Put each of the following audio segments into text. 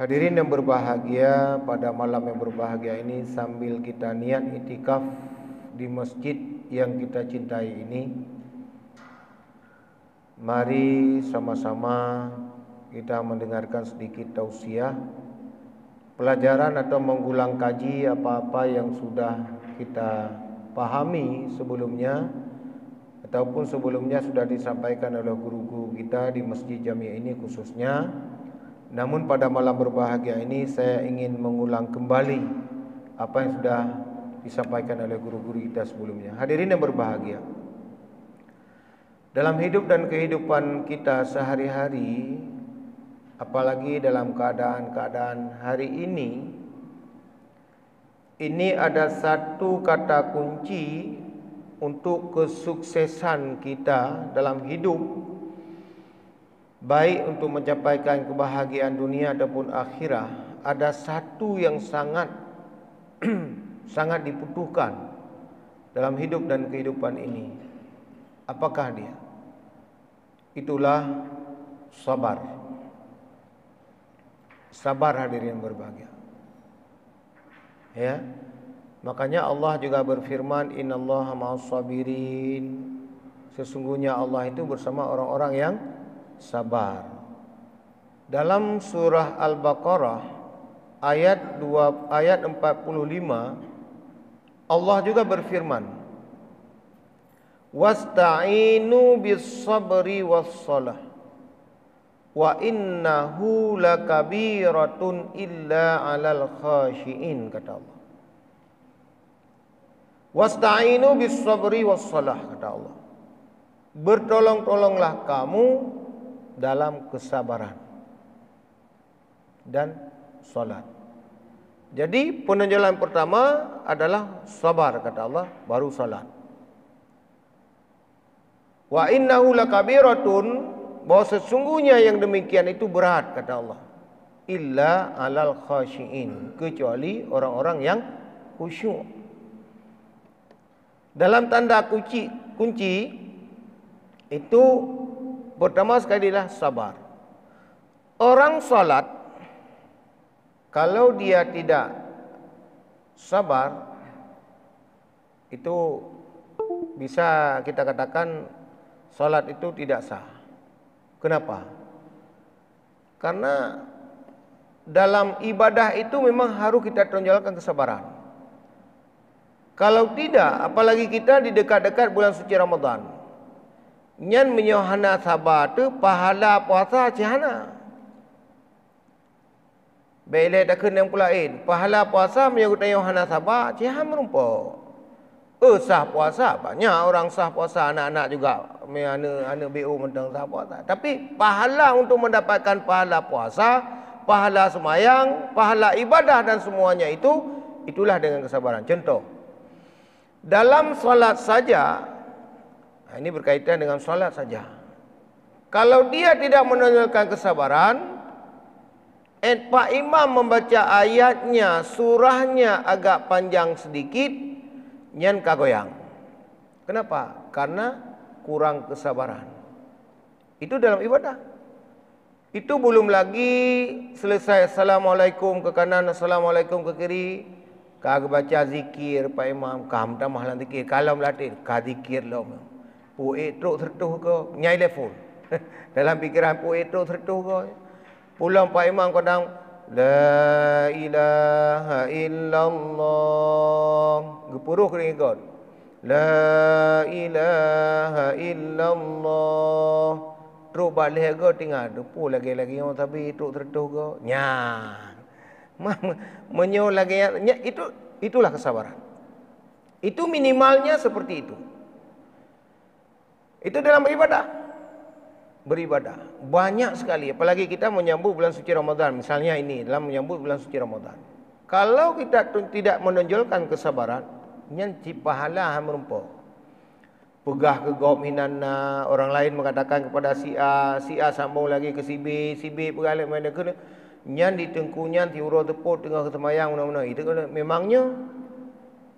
Hadirin yang berbahagia, pada malam yang berbahagia ini sambil kita niat itikaf di masjid yang kita cintai ini, mari sama-sama kita mendengarkan sedikit tausiah, pelajaran atau mengulang kaji apa-apa yang sudah kita pahami sebelumnya ataupun sebelumnya sudah disampaikan oleh guru-guru kita di Masjid Jami' ini khususnya. Namun pada malam berbahagia ini saya ingin mengulang kembali apa yang sudah disampaikan oleh guru-guru kita sebelumnya. Hadirin yang berbahagia, dalam hidup dan kehidupan kita sehari-hari, apalagi dalam keadaan-keadaan hari ini ada satu kata kunci untuk kesuksesan kita dalam hidup, baik untuk mencapaikan kebahagiaan dunia ataupun akhirat. Ada satu yang sangat sangat dibutuhkan dalam hidup dan kehidupan ini. Apakah dia? Itulah sabar. Sabar, hadirin berbahagia. Ya. Makanya Allah juga berfirman, innallaha ma'as sabirin. Sesungguhnya Allah itu bersama orang-orang yang sabar. Dalam surah Al-Baqarah ayat 45 Allah juga berfirman, wasta'inu bis-sabri was-salah wa innahu lakabiratun illa 'alal khashiin, kata Allah. Wasta'inu bis-sabri was-salah, kata Allah. Bertolong-tolonglah kamu dalam kesabaran dan salat. Jadi penonjolan pertama adalah sabar, kata Allah, baru salat. Wa innahu lakabiratun, bahwa sesungguhnya yang demikian itu berat, kata Allah. Illa 'alal khashiin, kecuali orang-orang yang khusyuk. Dalam tanda kunci itu pertama sekali adalah sabar. Orang salat, kalau dia tidak sabar, itu bisa kita katakan salat itu tidak sah. Kenapa? Karena dalam ibadah itu memang harus kita tonjolkan kesabaran. Kalau tidak, apalagi kita di dekat-dekat bulan suci Ramadan, nyan menyohana sabar tu pahala puasa cihana. Belai dah kena pulain. Pahala puasa menyebut yohana sabar cihan merumpok. Sah puasa banyak orang sah puasa, anak-anak juga anak BO mentang sah puasa. Tapi pahala untuk mendapatkan pahala puasa, pahala semayang, pahala ibadah dan semuanya itulah dengan kesabaran. Contoh, dalam salat saja, ini berkaitan dengan salat saja. Kalau dia tidak menunjukkan kesabaran, Pak Imam membaca ayatnya, surahnya agak panjang sedikit, nyan kagoyang. Kenapa? Karena kurang kesabaran. Itu dalam ibadah. Itu belum lagi selesai Assalamualaikum ke kanan, Assalamualaikum ke kiri, kagak baca zikir Pak Imam, kam tamah lan zikir, kalau melatih ka zikir lo. Puik teruk tertuh ke nyai telefon. Dalam pikiran puik teruk tertuh ke. Pulang Pak Imam kadang la ilaha illallah. Gepuruh kering ikut. La ilaha illallah. Teruk balik ke tinggal depu lagi-lagi orang tapi teruk tertuh ke. Nyan. Menyo lagi itulah kesabaran. Itu minimalnya seperti itu. Itu dalam beribadah banyak sekali, apalagi kita menyambut bulan suci Ramadan. Misalnya ini dalam menyambut bulan suci Ramadan, kalau kita tidak menonjolkan kesabaran, nyanci pahala merumpok. Pegah ke gop hinana, orang lain mengatakan kepada si A sambung lagi ke si B pegalik mana kena nyan di tengkunyan ti uro teput tengah kesemayang mana-mana. Itu memangnya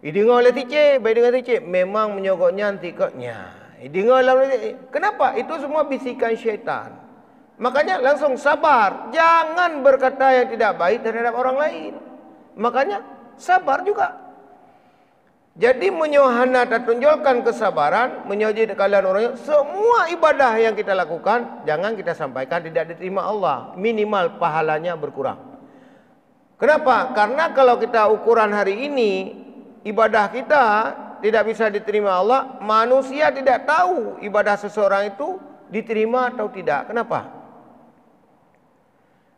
dengar oleh tice, baik dengan tice, memang menyogok nyan tikotnya. Dengar dalam, kenapa? Itu semua bisikan syaitan. Makanya langsung sabar. Jangan berkata yang tidak baik terhadap orang lain. Makanya sabar juga. Jadi menyohana tunjukkan kesabaran, menyoji kalian orangnya. Semua ibadah yang kita lakukan, jangan kita sampaikan tidak diterima Allah. Minimal pahalanya berkurang. Kenapa? Karena kalau kita ukuran hari ini, ibadah kita tidak bisa diterima Allah, manusia tidak tahu ibadah seseorang itu diterima atau tidak. Kenapa?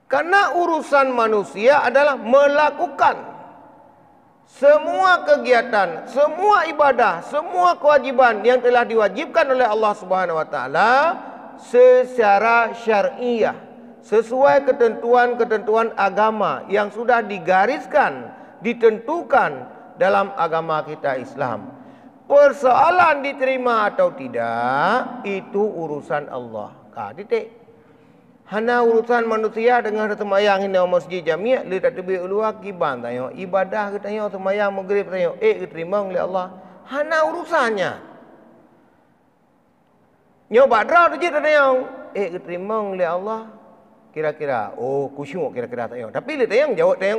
Karena urusan manusia adalah melakukan semua kegiatan, semua ibadah, semua kewajiban yang telah diwajibkan oleh Allah Subhanahu wa taala secara syariah, sesuai ketentuan-ketentuan agama yang sudah digariskan, ditentukan dalam agama kita Islam. Persoalan diterima atau tidak itu urusan Allah. Titik. Hana urusan manusia dengan semayang hina masjid jami' li tatbi ulwa kiban tayo ibadah kita yo semayang maghrib tayo diterima oleh Allah. Hana urusannya. Nyo badra tu je tayo diterima oleh Allah. Kira-kira kusyuk kira-kira tayo. Tapi li tayo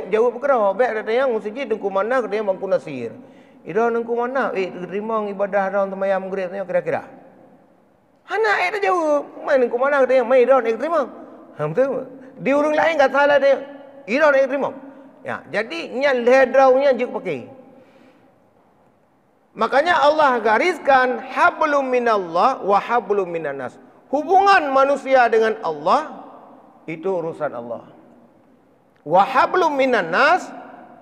jawab perkara baik tayo masjid dengku mana tayo bangku nasir. Ida dengku mana diterima ibadah dalam semayang maghrib tayo kira-kira. Hana dah jawab. Main dengku mana tayo mai dah diterima. Betul. Di orang lain tak salah dia. Ira nak terima. Ya, jadi nya ledraunya juga pakai. Makanya Allah gariskan hablum minallah wa hablum minannas. Hubungan manusia dengan Allah itu urusan Allah. Wa hablum minannas,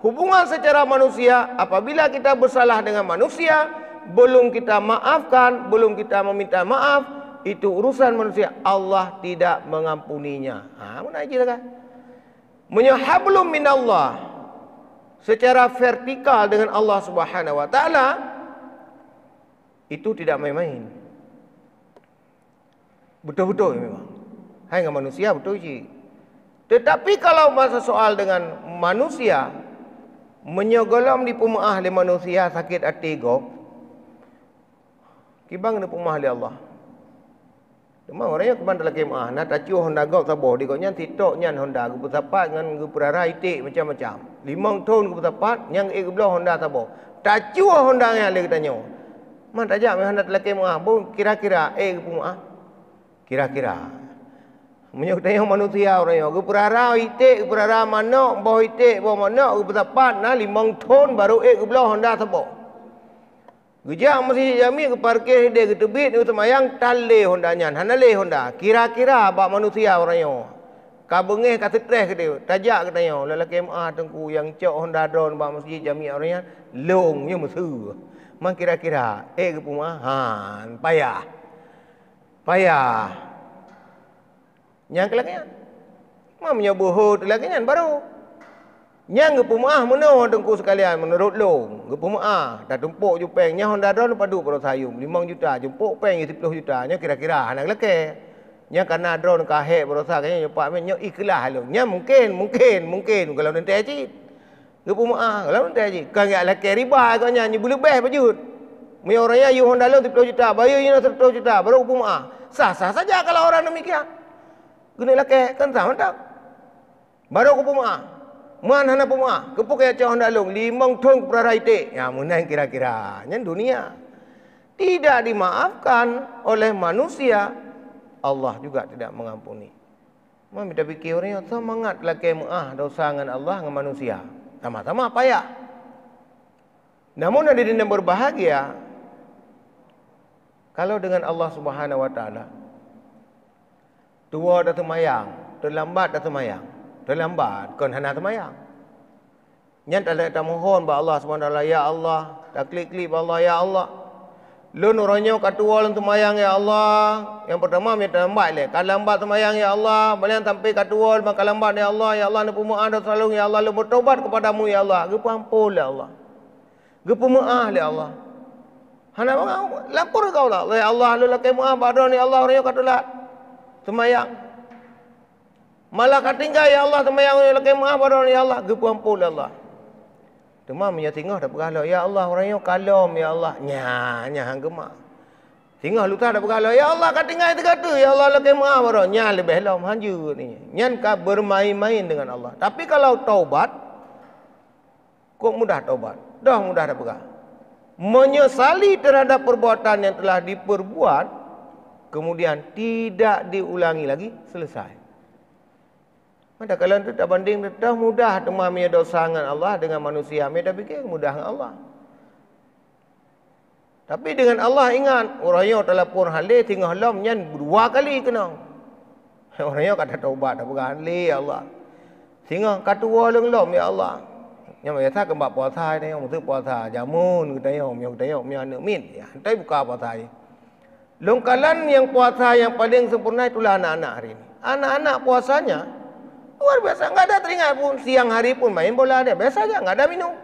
hubungan secara manusia apabila kita bersalah dengan manusia, belum kita maafkan, belum kita meminta maaf, itu urusan manusia. Allah tidak mengampuninya. Mana aja kan? Menyahablum minallah secara vertikal dengan Allah Subhanahu wa taala itu tidak main-main. Betul-betul memang. Hai dengan manusia betul je. Tetapi kalau masa soal dengan manusia menyogolom di pemaah le manusia sakit hati gop. Kibang di pemaah le Allah. Cuma orangnya keban dalam kemah, nak tacu Honda gau saboh, di kaunya titok nyan Honda, gu putapat dengan gu perara itik macam-macam. 5 tahun gu putapat, yang belah Honda saboh. Tacu Honda yang lagi tanya. Man tajak me Honda dalam kemah, bu kira-kira gu pumah. Kira-kira. Menyok tanya manusia orangnya, gu perara itik, gu perara manok, bawah itik, bawah manok, gu putapat, nah 5 tahun baru belah Honda saboh. Gejak masih jami ke parkir dia ke tebit ke semayang tale Honda nyan hanale Honda kira-kira bak manusia orangnya ka bengeh ka stres ke dia tajak ke tanya lelaki MA tengku yang cok Honda drone bak masjid jami orangnya longnya mesu man kira-kira ke pumahan payah yang kelaknya mam nyoboh lelaki nyan baru yang gepumah mana tengku sekalian menurut long gepumah dah tumpuk jupeng nya Honda drone padu pro sayum 5 juta jumpuk peng 10 juta nya kira-kira anak leke nya karena drone kahek pro kayaknya nyopak men nya ikhlas lo nya mungkin kalau nanti aji gepumah kalau nanti aji kan gak leke riba kau nya boleh beh bajut me orangnya you Honda drone 10 juta bayu nya 10 juta baru gepumah sah-sah saja kalau orang demikian gune leke kan sama tak baru gepumah mana nak pemah? Kepuk ya cah Honda long 5 tahun perara itik. Ya munai kira-kira. Yang dunia tidak dimaafkan oleh manusia, Allah juga tidak mengampuni. Mau kita fikir orang semangat laki dosa dengan Allah dengan manusia. Sama-sama payah. Namun ada yang berbahagia kalau dengan Allah Subhanahu wa taala. Tua dah semayang, terlambat dah semayang. Terlambat kon hana semayang. Nyan tak mohon ba Allah Subhanahu wa taala ya Allah, tak klik-klik ba Allah ya Allah. Lun orangnya katua lan semayang ya Allah. Yang pertama minta lambat le. Kalau lambat semayang ya Allah, balian sampai katua maka lambat ya Allah nak pemaaf dan selalu ya Allah lu bertobat kepadamu ya Allah. Ge ampun ya Allah. Ge pemaaf ya Allah. Hana bang lapor kau lah ya Allah lu lakai maaf badon ya Allah orangnya katulat. Semayang. Malah katinggal ya Allah semayang lakai maaf badon ya Allah. Ge ampun ya Allah. Demam nya tinggal dah berhala ya Allah orangnya kalom ya Allah nya hang gemak Tinggal lu tak ada berkala. Ya Allah kata ngai kata. Ya Allah lagi maaf orang. Nya lebih lam hanju ni. Nyan ka bermain-main dengan Allah. Tapi kalau taubat, kok mudah taubat. Dah mudah dah berkala. Menyesali terhadap perbuatan yang telah diperbuat, kemudian tidak diulangi lagi, selesai. Maka kalau itu tak banding, dah mudah temami dosa dengan Allah dengan manusia. Mereka fikir mudah dengan Allah. Tapi dengan Allah ingat, orangnya telepon halih tinggal halam nyan 2 kali kena. Orangnya kata taubat dah bukan halih ya Allah. Tinggal kata waleng lom ya Allah. Yang biasa kembak puasa ni, yang mesti puasa jamun kita yang anak min. Ya, hantai buka puasa ni. Longkalan yang puasa yang paling sempurna itulah anak-anak hari ini. Anak-anak puasanya luar biasa, enggak ada teringat pun siang hari pun main bola dia. Biasa aja, enggak ada minum.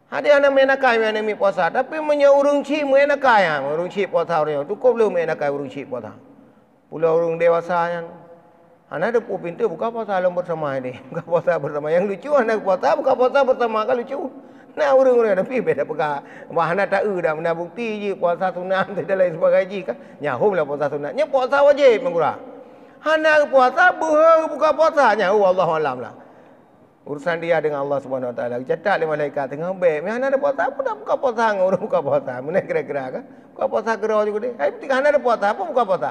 Ada anak main nakai main mi puasa, tapi urung ci main nakai ah, urung ci puasa orang tu kau belum main nakai urung ci puasa. Pula urung dewasanya, anak ada pintu buka puasa alam bersama ini, buka puasa bersama. Yang lucu anak puasa buka puasa bersama kan lucu. Nah urung tapi beda buka. Wahana tak dah mana bukti je puasa sunat dan lain sebagainya kan. Nyahum lah puasa sunat. Nya puasa wajib mengurang. Hana puasa buka puasanya. Allah alam lah. Urusan dia dengan Allah Subhanahu Wa Taala. Cetak le malaikat tengah baik. Mana ada puasa apa dah buka puasa dengan orang buka puasa. Mana kira-kira kan? Buka puasa gerau juga dia. Hai ketika hana ada puasa apa buka puasa?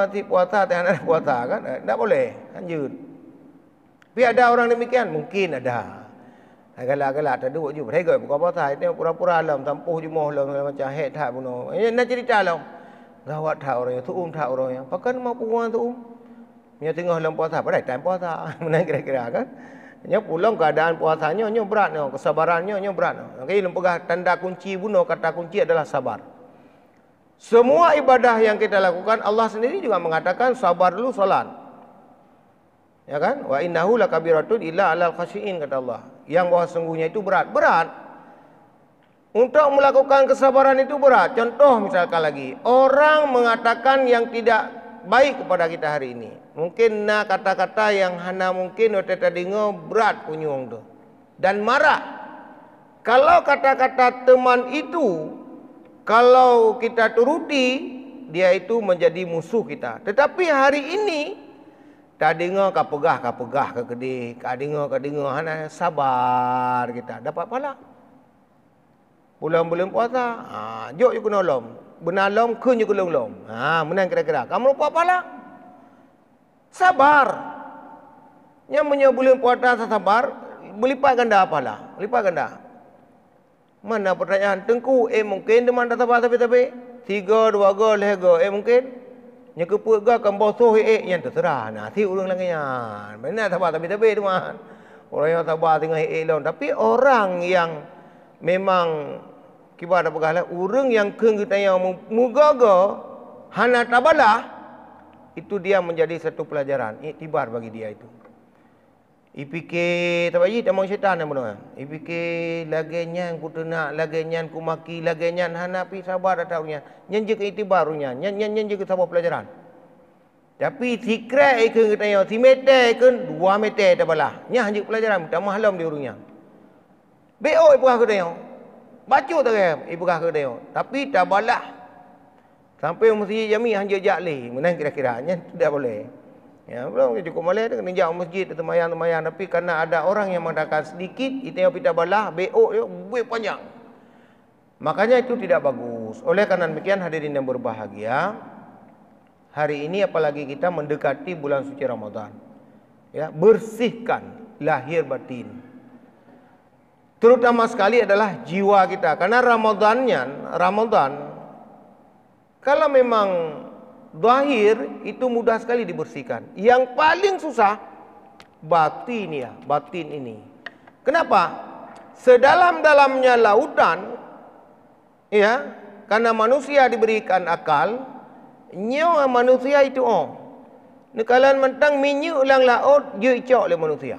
Ti puasa tak ada puasa kan? Tak boleh. Lanjut. Tapi ada orang demikian? Mungkin ada. Galak-galak tak duduk je. Mereka buka puasa. Ini pura-pura alam. Tampuh jumuh lah. Macam head tak bunuh. Ini nak cerita alam. Gawat tak orangnya. Tu'um tak orangnya. Pakan mampu orang tu'um. Nya tengah dalam puasa, pada time puasa. Mana kira-kira kan? Nya pulang keadaan puasanya nya berat nya, kesabarannya nya berat. Okey, lempegah tanda kunci bunuh kata kunci adalah sabar. Semua ibadah yang kita lakukan Allah sendiri juga mengatakan sabar dulu solat. Ya kan? Wa innahu lakabiratun illa alal khashiin kata Allah. Yang bahwa sungguhnya itu berat. Berat. Untuk melakukan kesabaran itu berat. Contoh misalkan lagi, orang mengatakan yang tidak baik kepada kita hari ini. Mungkin nak kata-kata yang hana mungkin waktu tadi berat punyung tu. Dan marah. Kalau kata-kata teman itu, kalau kita turuti, dia itu menjadi musuh kita. Tetapi hari ini, tak dengar kapegah ke kedih, tak dengar hana sabar kita. Dapat pahala. Bulan-bulan puasa, jok je kena lom. Benar lom, kun je kena lom. Menang kira-kira. Kamu lupa pahala. Sabar. Yang punya bulan puasa sabar, berlipat ganda apalah. Berlipat ganda. Mana pertanyaan? Tengku, mungkin teman tak sabar tapi 3, 2 go, lega, mungkin. Yang keput ga kan bosoh yang terserah. Nah, si urang lagi yan. Mana sabar tapi teman. Orang yang sabar tengah lawan. Tapi orang yang memang kibar apa kala urang yang keung kita yang mugaga hana tabalah, itu dia menjadi satu pelajaran, iktibar bagi dia itu. Ipikir tak baik tak mau syaitan yang benar. Ipikir lagi nyan ku tenak, lagi nyan ku maki, lagi nyan hanapi sabar dataunya. Nyan je ke iktibarunya, nyan je ke sabar pelajaran. Tapi sikrat ikut kita yang si meter ikut 2 meter tak balah. Nya hanya pelajaran tak mahlum di urungnya. BO ibu aku dia. Baca tak ibu aku dia. Tapi tak balah. Sampai masjid jami hanya jali, menang kira-kiranya tidak boleh. Ya, belum cukup boleh kena jauh masjid temayang-temayang, tapi karena ada orang yang mengatakan sedikit, itu yang pita balah, BO dia buih panjang. Makanya itu tidak bagus. Oleh karena demikian hadirin yang berbahagia, hari ini apalagi kita mendekati bulan suci Ramadan. Ya, bersihkan lahir batin. Terutama sekali adalah jiwa kita, karena Ramadan kalau memang zahir itu mudah sekali dibersihkan. Yang paling susah batin ya, batin ini. Kenapa? Sedalam-dalamnya lautan, ya, karena manusia diberikan akal, nyawa manusia itu nekalan mentang minyak ulang laut, je icok oleh manusia.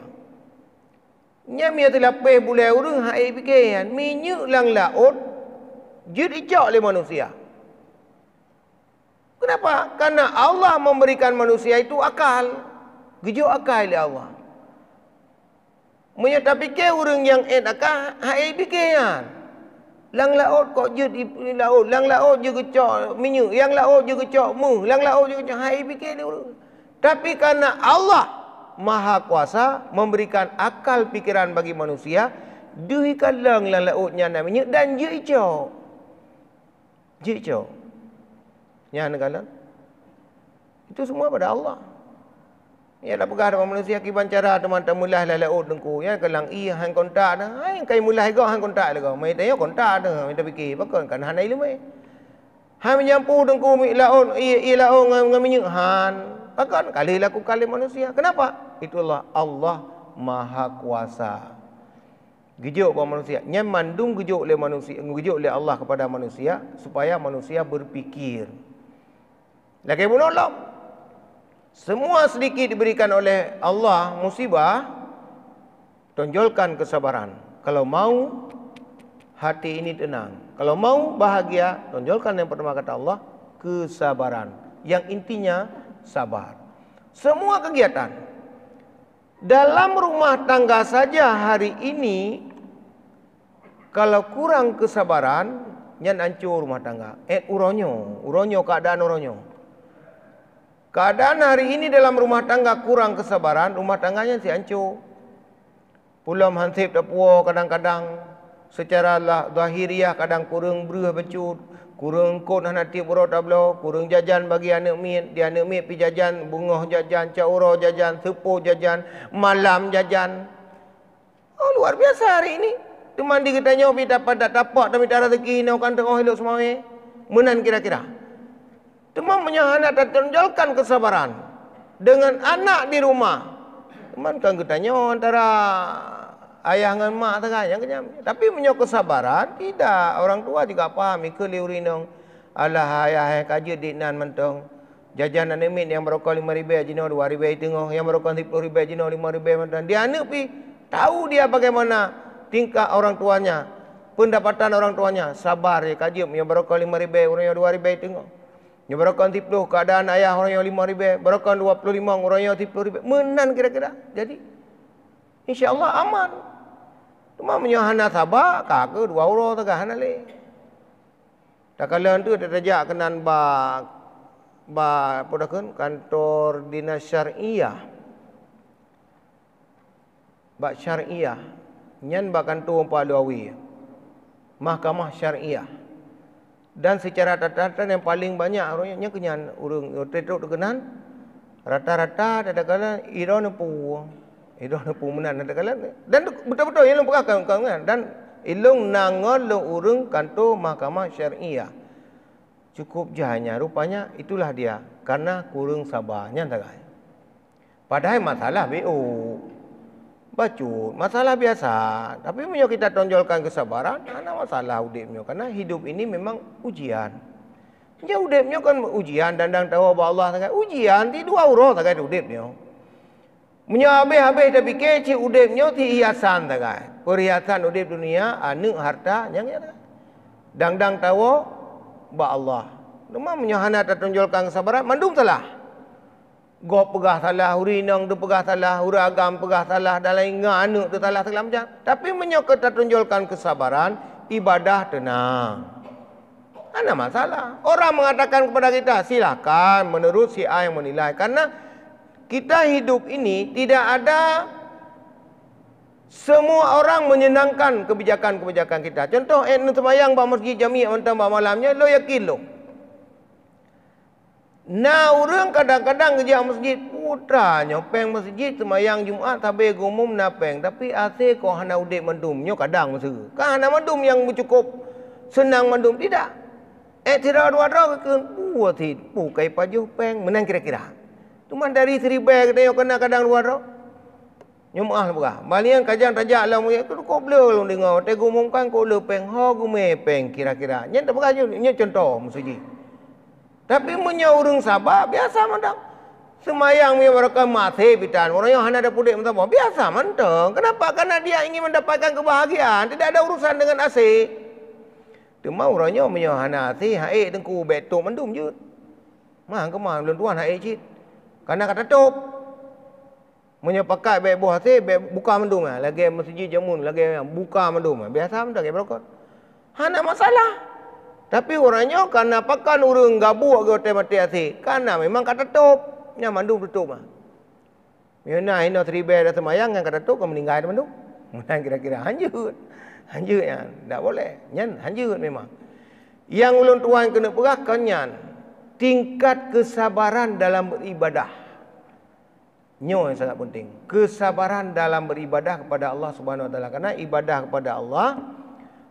Nya mia telapeh bulai urang hai pikiran, minyak ulang laut, je icok oleh manusia. Kenapa? Karena Allah memberikan manusia itu akal. Gejuk akal oleh Allah. Menyata fikir orang yang akal, hai pikiran. Lang laut kok je di laut, lang laut je kecok minyak, yang laut je kecok mu, lang laut je kecok hai fikir dia. Tapi karena Allah Maha Kuasa memberikan akal pikiran bagi manusia, duikan lang lautnya nak minyak dan je kecok. Je kecok. Nya negala. Itu semua pada Allah. Ya dah pegah dengan manusia kiban cara teman-teman mulai laut dengku ya kelang hang kontak dah. Hai kai mulai go hang kontak dah. Mai tanya kontak dah. Mai fikir pakon kan hanai lumai. Han menyampu dengku mi laut laut ngam minyak han. Pakon kali laku kali manusia. Kenapa? Itulah Allah Maha Kuasa. Gejuk kepada manusia. Nya mandung gejuk oleh manusia, gejuk oleh Allah kepada manusia supaya manusia berfikir. Lagi menolong. Semua sedikit diberikan oleh Allah musibah, tonjolkan kesabaran. Kalau mau hati ini tenang, kalau mau bahagia, tonjolkan yang pertama kata Allah, kesabaran. Yang intinya sabar. Semua kegiatan dalam rumah tangga saja hari ini, kalau kurang kesabaran, nyan hancur rumah tangga. Uronyo keadaan uronyo. Keadaan hari ini dalam rumah tangga kurang kesabaran, rumah tangganya si hancur. Pulam hansip dah puas kadang-kadang secara zahiriah kadang kurang beruh becut, kurang kot nak tiup urut tablo, kurang jajan bagi anak mit, dia anak mit pi jajan, bungoh jajan, cauro jajan, sepuh jajan, malam jajan. Oh luar biasa hari ini. Teman dikatanya pi dapat tapak tapi tak rezeki nau kan tengah hidup semua menan kira-kira. Teman menyahanat dan tonjolkan kesabaran dengan anak di rumah. Teman kan ketanya antara ayah dengan mak yang kenyam. Tapi menyok kesabaran tidak. Orang tua juga paham ikut liurinong. Alah ayah kaji diknan mentong. Jajanan emin yang berokok 5,000 jino 2,000 tengok, yang berokok 10,000 jino 5,000 mentong. Dia anak pi tahu dia bagaimana tingkah orang tuanya, pendapatan orang tuanya. Sabar ya kaji yang berokok 5,000 orang yang 2,000 tengok. Yang berokok 10 keadaan ayah orang yang 5,000, berokok 25 orang yang 10,000. Menan kira-kira. Jadi insya-Allah aman. Cuma menyahana sabar kak 2 euro tegah hanale. Tak kala tu ada tajak kenan ba podakeun kantor dinas syariah. Ba syariah. Nyan ba kantor Paluawi. Mahkamah Syariah. Dan secara rata-rata yang paling banyak orangnya kenyan urang tetruk terkenan rata-rata kadang-kadang iron pu menan kadang-kadang dan betul-betul yang pegah kan dan ilung nangon lo urang kantor Mahkamah Syariah cukup jahanya rupanya itulah dia karena kurang sabarnya tagai padahal masalah BO bacut masalah biasa tapi menyo kita tonjolkan kesabaran ana masalah udipnya karena hidup ini memang ujian ya udipnya kan ujian dandang tahu bahwa Allah tagai ujian ti 2 euro tagai udipnya menyo habis tapi kecil udipnya ti hiasan tagai perhiasan udip dunia anu harta yang ya dandang tahu bahwa Allah memang menyo hana tonjolkan kesabaran mandung salah gop pegah salah, urinong tu pegah salah, uragam pegah salah, dalam nganu tu salah segala macam. Tapi menyokot tunjulkan kesabaran, ibadah tenang. Ada masalah. Orang mengatakan kepada kita, silakan menurut si A yang menilai. Karena kita hidup ini tidak ada semua orang menyenangkan kebijakan-kebijakan kita. Contoh, semayang ba masjid jami' mentang ba malamnya, lo yakin lo. Nah, orang kadang-kadang kerja masjid putra nyopeng masjid semayang Jumaat tabe gumum napeng tapi ase ko hana udip mendumnya kadang masa. Kan hana mendum yang cukup senang mendum tidak. Tidak dua ke buat pu kai paju peng menang kira-kira. Cuma dari 1,000 kita kena kadang 200. Nyumah buka. Balian kajian tajak lah mu tu ko bleu lu dengar te gumum kan ko le peng ho gume peng kira-kira. Nya tak bekas nya contoh masjid. Tapi menyaurung sabar biasa mandang. Semayang mi mereka mati bidan. Orang yang hana ada pudik mentah biasa mandang. Kenapa? Karena dia ingin mendapatkan kebahagiaan. Tidak ada urusan dengan AC. Cuma orangnya menyahana AC, hae tengku betul mendum je. Mah kemah belum tuan hae cit. Karena kata top. Menyepakat baik buah AC, buka mendum lagi masjid jamun, lagi buka mendum. Biasa mandang ya berokot. Hana masalah. Tapi orangnya karena pakan urang gabu ke mati hati. Karena memang kata tutup. Nya mandung tutup mah. Mina hina tribe dah semayang yang kata tutup kau meninggal mandung. Mana kira-kira hanjut. Hanjut ya. Tak boleh. Nyan hanjut memang. Yang ulun tuan kena perah kanyan. Tingkat kesabaran dalam beribadah. Nyo yang sangat penting. Kesabaran dalam beribadah kepada Allah Subhanahu Wa Taala. Karena ibadah kepada Allah,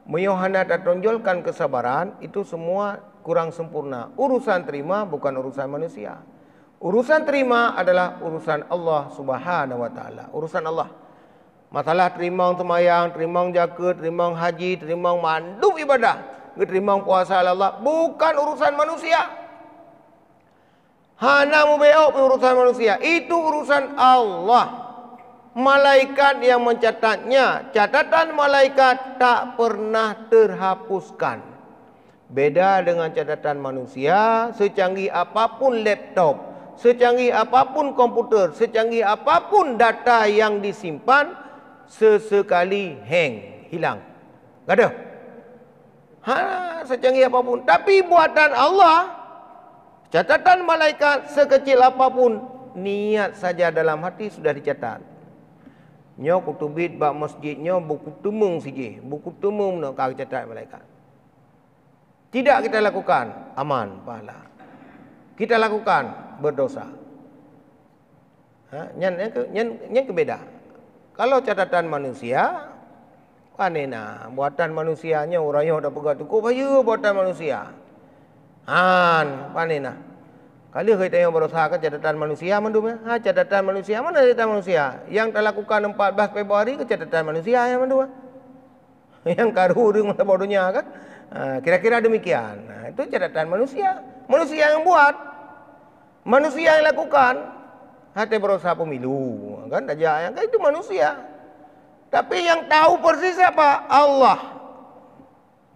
Yohana tak tonjolkan kesabaran, itu semua kurang sempurna. Urusan terima bukan urusan manusia. Urusan terima adalah urusan Allah Subhanahu Wa Taala. Urusan Allah. Masalah terima semayang, terima jaga, terima haji, terima mandub ibadah, terima puasa Allah, bukan urusan manusia. Hana mubeok urusan manusia. Itu urusan Allah. Malaikat yang mencatatnya. Catatan malaikat tak pernah terhapuskan. Beda dengan catatan manusia. Secanggih apapun laptop, secanggih apapun komputer, secanggih apapun data yang disimpan, sesekali hang, hilang. Tak ada. Secanggih apapun. Tapi buatan Allah, catatan malaikat sekecil apapun, niat saja dalam hati sudah dicatat. Nyo kutubit bak masjidnya buku tumung siji, buku tumung nak kau catat malaikat. Tidak kita lakukan, aman pahala. Kita lakukan, berdosa. Nyan kebeda. Kalau catatan manusia, panena buatan manusianya orangnya dah pegang tu, kau bahaya buatan manusia. Panena. Kali kita yang berusaha ke catatan manusia mandum ya. Catatan manusia mana catatan manusia? Yang telah lakukan 14 Februari ke catatan manusia yang mandum. Yang karu dengan bodohnya kan? Kira-kira demikian. Itu catatan manusia. Manusia yang buat. Manusia yang lakukan. Hati berusaha pemilu kan? Aja yang kan itu manusia. Tapi yang tahu persis apa? Allah.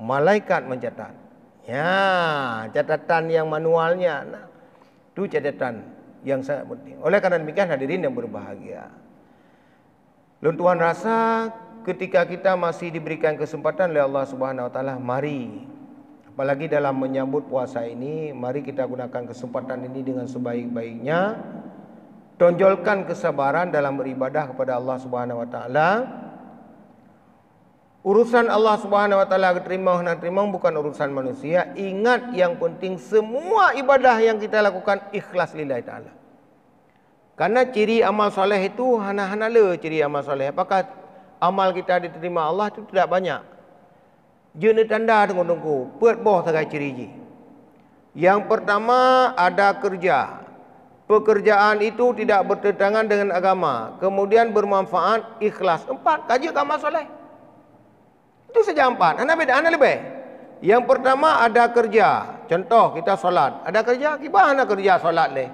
Malaikat mencatat. Ya, catatan yang manualnya. Nah, itu catatan yang sangat penting. Oleh karena demikian hadirin yang berbahagia, Tuan rasa ketika kita masih diberikan kesempatan oleh Allah Subhanahu Wa Taala, mari, apalagi dalam menyambut puasa ini, mari kita gunakan kesempatan ini dengan sebaik-baiknya. Tonjolkan kesabaran dalam beribadah kepada Allah Subhanahu Wa Taala. Urusan Allah Subhanahu Wa Taala terima dan terima bukan urusan manusia. Ingat yang penting semua ibadah yang kita lakukan ikhlas lillahi taala. Karena ciri amal soleh itu hana-hana le ciri amal soleh. Apakah amal kita diterima Allah itu tidak banyak. Jeuna tanda tunggu-tunggu, peut boh sagai ciri ji. Yang pertama ada kerja. Pekerjaan itu tidak bertentangan dengan agama. Kemudian bermanfaat, ikhlas. 4 kaji amal soleh. Itu saja 4. Anda beda, anda lebih. Yang pertama ada kerja. Contoh kita solat. Ada kerja, gimana kerja solat leh?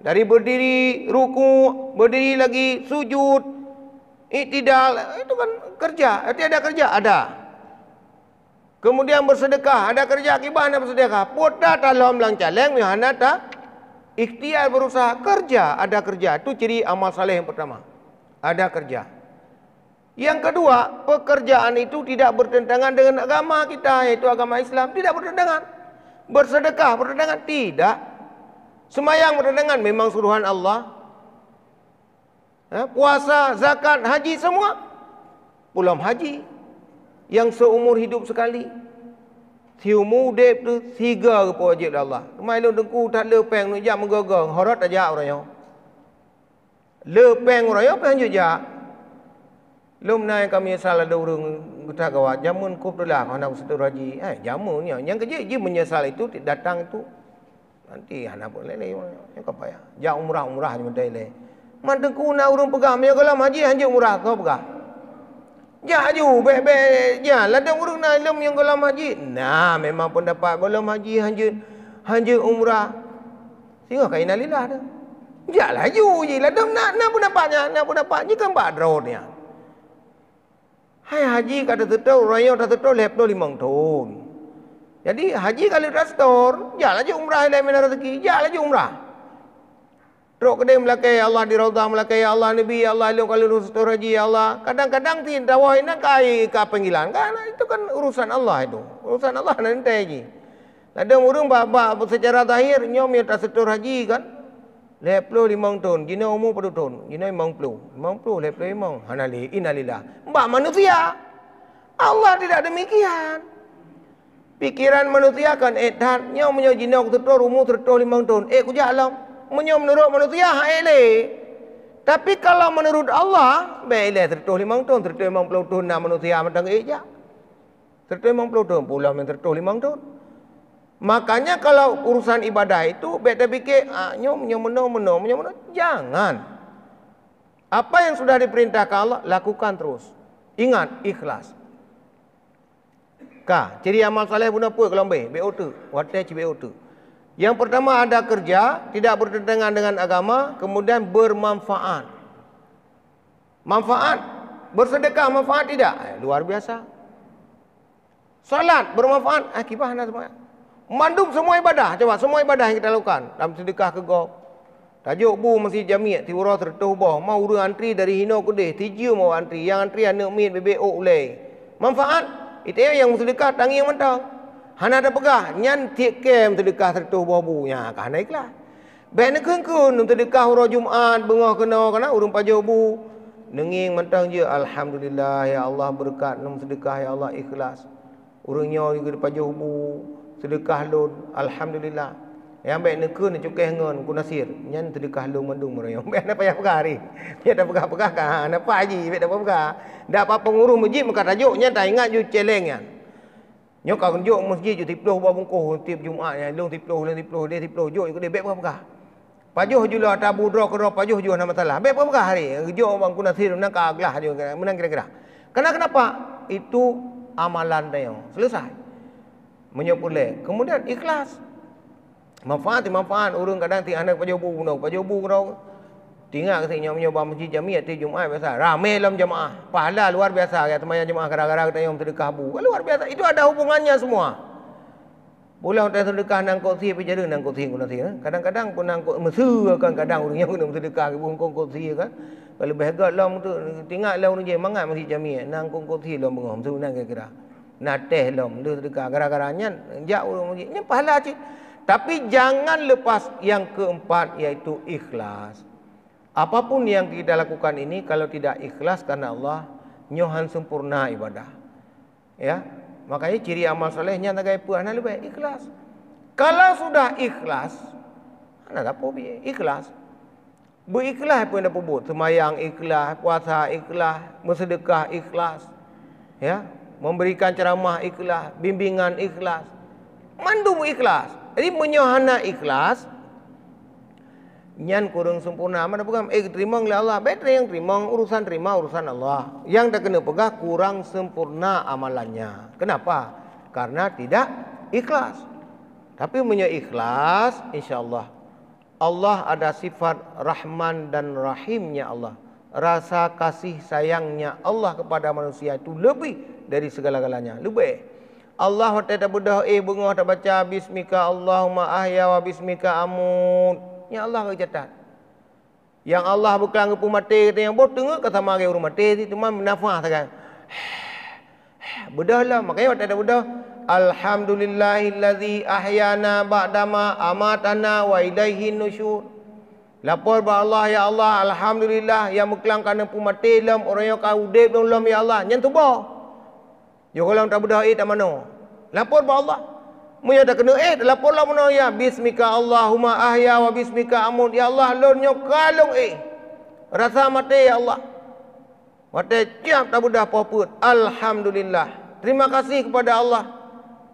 Dari berdiri, ruku, berdiri lagi, sujud, iktidal, itu kan kerja. Arti ada kerja, ada. Kemudian bersedekah, ada kerja, gimana bersedekah? Putra talom lang caleng, mihana ta ikhtiar berusaha kerja, ada kerja. Itu ciri amal saleh yang pertama. Ada kerja. Yang kedua, pekerjaan itu tidak bertentangan dengan agama kita, yaitu agama Islam. Tidak bertentangan. Bersedekah bertentangan? Tidak. Semayang bertentangan? Memang suruhan Allah. Puasa, zakat, haji semua. Pulang haji. Yang seumur hidup sekali. Siumu dep tu 3 ke wajib Allah. Mai lu dengku tak lepeng nu jak menggagang, horat aja orangnya. Lepeng orangnya apa hanya jak. Lum nai kami salah ada urang kita gawat jamun kup lah anak setu haji. Jamunnya yang kerja je menyesal itu datang itu nanti anak pun lele yang apa ya. Jak umrah je mendai le. Man dengku na urang pegang me kalau haji hanya umrah kau pegang. Ya ju be ya ladang urang na lum yang kalau haji. Nah memang pendapat kalau haji hanya umrah. Sehingga kain lillah dah. Ya laju je ladang nak pendapatnya kan badrodnya. Hai haji kata tetau raya kata tetau lepno 5 tahun. Jadi haji kali restor, jalan je umrah lai mena rezeki, jalan je umrah. Truk kedai melakai ya Allah, di Raudhah melakai ya Allah, Nabi ya Allah, ilmu kalau setor haji ya Allah. Kadang-kadang ti dawah ini kai ke panggilan kan, itu kan urusan Allah itu. Urusan Allah nanti haji. Ada orang secara zahir nyom ya tak setor haji kan. 55 tahun, gina umur pada tahun, gina 50, 55, hanali, innalillah. Mbak manusia, Allah tidak demikian. Pikiran manusia kan, dan nyom punya gina setor umur 35 tahun, kujak alam. Menurut manusia haile. Tapi kalau menurut Allah, baiklah 35 tahun, 50 tahun nak manusia matang eja. 50 tahun pula men 35 tahun. Makanya kalau urusan ibadah itu beta fikir nyom jangan. Apa yang sudah diperintahkan Allah lakukan terus. Ingat ikhlas. Ciri amal saleh guna apa kalau BO2, wadah BO2. Yang pertama ada kerja, tidak bertentangan dengan agama, kemudian bermanfaat. Manfaat, bersedekah manfaat tidak? Luar biasa. Salat bermanfaat, kibah nak semua. Mandum semua ibadah, coba semua ibadah yang kita lakukan. Dalam sedekah ke gop. Tajuk bu masih jamiat, tiwara tertuh bawah. Mau urus antri dari Hino Kudih, tiju mau antri. Yang antri anak mit BBO ulai. Manfaat, itu yang sedekah tangi yang mentang. Hana ada pegah, nyan tiap kem sedekah tertuh babunya, kah naiklah. Baik nak kun sedekah hari Jumaat bengah kena kana urung pajo bu. Nenging mentang je alhamdulillah ya Allah berkat nang sedekah ya Allah ikhlas. Urangnya juga pajo bu, sedekah lun alhamdulillah. Yang baik nak kun cukai ngon ku nasir, nyan sedekah lun mandung merayong. Baik nak payah pegah hari. Dia dah pegah-pegah kah, nak haji baik dah pegah. Dak apa pengurus masjid maka tajuknya tak ingat ju celengnya. Nyok kau tunjuk masjid je tiploh bawa bungkuh tiap Jumaat yang long tiploh dia tiploh jok ikut dia baik berapa? Pajuh jula tabu drok pajuh jua nama masalah. Baik berapa hari? Jok bang kuna sir menang kaglah juga menang kira-kira. Kenapa? Itu amalan dia. Selesai. Menyopulai. Kemudian ikhlas. Manfaat urang kadang ti anak pajuh bu kau. Tinggal ke sini nyoba masjid jamiat ti Jumaat biasa. Ramai dalam jemaah. Pahala luar biasa ya teman jemaah gara-gara kita yang sedekah bu. Luar biasa. Itu ada hubungannya semua. Pulang kita sedekah nang kursi bicara nang kursi kadang-kadang pun nang mesu kan kadang orangnya kena sedekah bungkung kursi kan. Kalau berharga lam tu tinggal lam je mangat masjid jamiat nang kursi lam bengom tu nang kira. Nak teh lam tu sedekah gara-garanya jak orang masjid. Ini pahala cik. Tapi jangan lepas yang keempat iaitu ikhlas. Apapun yang kita lakukan ini kalau tidak ikhlas karena Allah, nyohan sempurna ibadah. Ya, makanya ciri amal solehnya nagai apa? Ana lebih ikhlas. Kalau sudah ikhlas, ana apa biye? Ikhlas. Berikhlas pun dapat buat. Semayang ikhlas, puasa ikhlas, bersedekah ikhlas. Ya, memberikan ceramah ikhlas, bimbingan ikhlas. Mandu ikhlas. Jadi menyohana ikhlas nyan kurang sempurna mana bukan terima oleh Allah betul yang terima urusan Allah yang tak kena pegah kurang sempurna amalannya. Kenapa? Karena tidak ikhlas. Tapi punya ikhlas insyaallah Allah ada sifat Rahman dan Rahimnya Allah. Rasa kasih sayangnya Allah kepada manusia itu lebih dari segala-galanya. Lebih. Allah tak berdoa bengah tak baca bismika Allahumma ahya wa bismika amut. Yang Allah kata catat. Yang Allah bukan ke mati kata yang bot tengok kata mari urang mati itu mah nafas kan. Bedahlah makanya waktu ada bedah alhamdulillahillazi ahyana ba'dama amatana wa ilaihi nusyur. Lapor ba Allah ya Allah alhamdulillah yang mekelangkan pu mati lam orang yang kau udip lam ya Allah nyen tubuh. Yo kalau tak bedah tak mano. Lapor ba Allah. Munya dah kena laporlah mana ya bismika Allahumma ahya wa bismika amut ya Allah lonyo kalung rasa mati ya Allah. Mati siap tak budah poput. Alhamdulillah. Terima kasih kepada Allah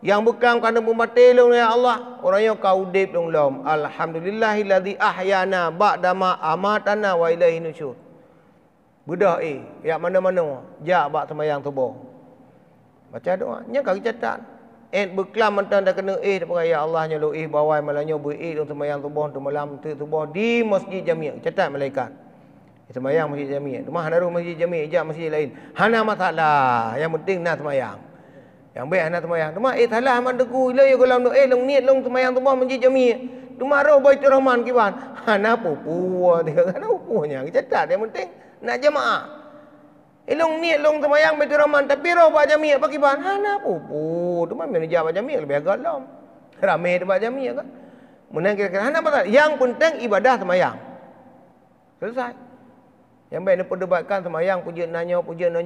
yang bukan kerana mati long ya Allah. Orang yang kau udip long lom. Alhamdulillahilladzi ahyana ba'dama amatana wa ilaihi nusyur. Budah ya mana-mana jak bak sembahyang subuh. Baca doa nya kau catat. Berkelam mentang dah kena tak pakai ya Allah nya lo bawai malanya untuk sembahyang subuh untuk malam subuh di masjid jamiah catat malaikat sembahyang masjid jamiah rumah naruh masjid jamiah jak masjid lain hana masalah yang penting nak sembahyang yang baik hana sembahyang rumah salah man deku la ya kalau long niat long sembahyang subuh masjid jamiah Dumaro Baitur Rahman kiban. Hana pupu dia kan pupunya. Cetat yang penting nak jemaah. Ilong niat long semayang Baitur Rahman tapi ro ba jami apa kiban. Hana pupu. Tu mana meja ba jami lebih agak lom. Ramai ba jami kan. Menang kira-kira hana apa? Yang penting ibadah semayang. Selesai. Yang baik ni perdebatkan semayang puja nanya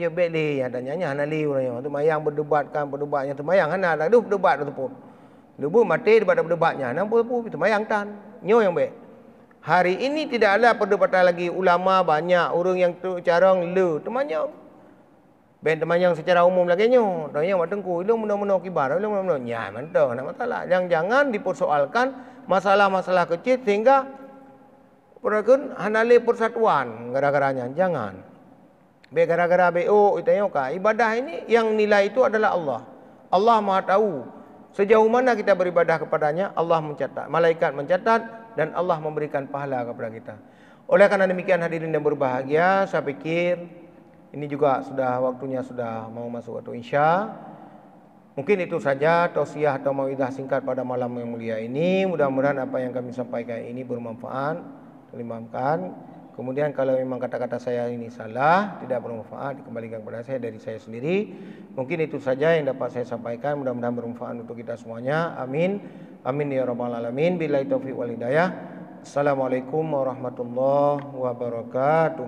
baik le yang tanya hana le orang semayang berdebatnya semayang hana ada berdebat tu pun. Lebu mati debatnya nampu semayang tan. Nyo yang baik. Hari ini tidak ada perdebatan lagi ulama banyak orang yang carang le temanyang. Ben temanyang secara umum lagi nyo. Tanya mak tengku ilung mena-mena kibar ilung mena-mena nya mantap nak masalah. Yang jangan dipersoalkan masalah-masalah kecil sehingga peragun hanale persatuan gara-garanya jangan. Be gara-gara BO itanya ka ibadah ini yang nilai itu adalah Allah. Allah Maha tahu sejauh mana kita beribadah kepadanya. Allah mencatat, malaikat mencatat dan Allah memberikan pahala kepada kita. Oleh karena demikian hadirin yang berbahagia, saya pikir ini juga sudah waktunya sudah mau masuk waktu Isya. Mungkin itu saja tausiah atau mauidhah singkat pada malam yang mulia ini. Mudah-mudahan apa yang kami sampaikan ini bermanfaat. Dimaafkan. Kemudian kalau memang kata-kata saya ini salah, tidak bermanfaat, dikembalikan kepada saya dari saya sendiri. Mungkin itu saja yang dapat saya sampaikan. Mudah-mudahan bermanfaat untuk kita semuanya. Amin. Amin ya rabbal alamin. Billahi taufiq wal hidayah. Assalamualaikum warahmatullahi wabarakatuh.